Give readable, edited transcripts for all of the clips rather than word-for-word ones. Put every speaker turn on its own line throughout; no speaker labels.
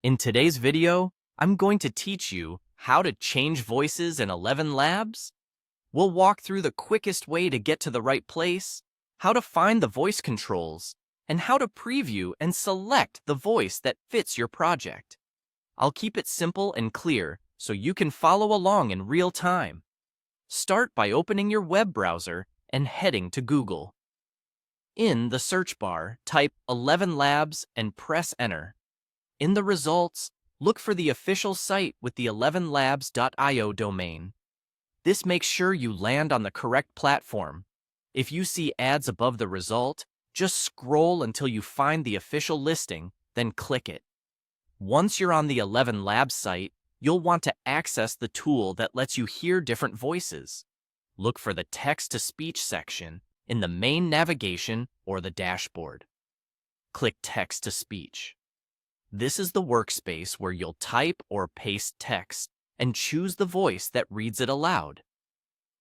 In today's video, I'm going to teach you how to change voices in ElevenLabs. We'll walk through the quickest way to get to the right place, how to find the voice controls, and how to preview and select the voice that fits your project. I'll keep it simple and clear so you can follow along in real time. Start by opening your web browser and heading to Google. In the search bar, type ElevenLabs and press enter. In the results, look for the official site with the ElevenLabs.io domain. This makes sure you land on the correct platform. If you see ads above the result, just scroll until you find the official listing, then click it. Once you're on the ElevenLabs site, you'll want to access the tool that lets you hear different voices. Look for the text-to-speech section in the main navigation or the dashboard. Click Text-to-Speech. This is the workspace where you'll type or paste text and choose the voice that reads it aloud.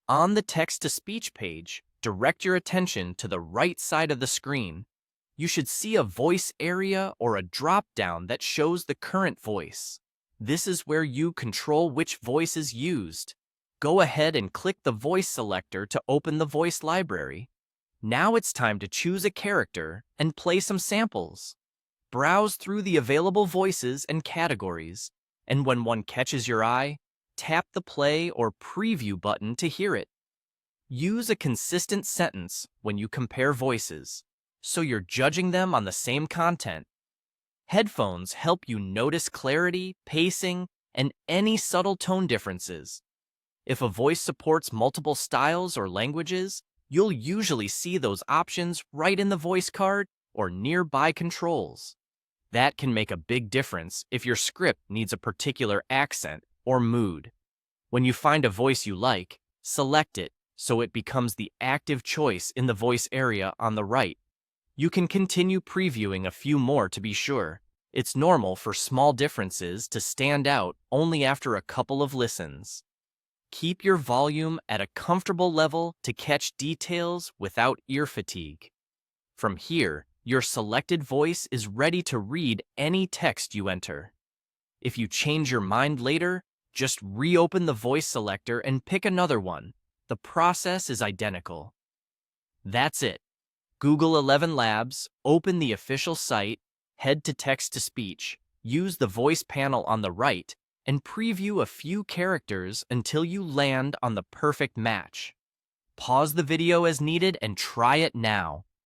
On the text-to-speech page, direct your attention to the right side of the screen. You should see a voice area or a drop-down that shows the current voice. This is where you control which voice is used. Go ahead and click the voice selector to open the voice library. Now it's time to choose a character and play some samples. Browse through the available voices and categories, and when one catches your eye, tap the play or preview button to hear it. Use a consistent sentence when you compare voices, so you're judging them on the same content. Headphones help you notice clarity, pacing, and any subtle tone differences. If a voice supports multiple styles or languages, you'll usually see those options right in the voice card or nearby controls. That can make a big difference if your script needs a particular accent or mood. When you find a voice you like, select it so it becomes the active choice in the voice area on the right. You can continue previewing a few more to be sure. It's normal for small differences to stand out only after a couple of listens. Keep your volume at a comfortable level to catch details without ear fatigue. From here, your selected voice is ready to read any text you enter. If you change your mind later, just reopen the voice selector and pick another one. The process is identical. That's it. Google ElevenLabs, open the official site, head to text-to-speech, use the voice panel on the right, and preview a few characters until you land on the perfect match. Pause the video as needed and try it now.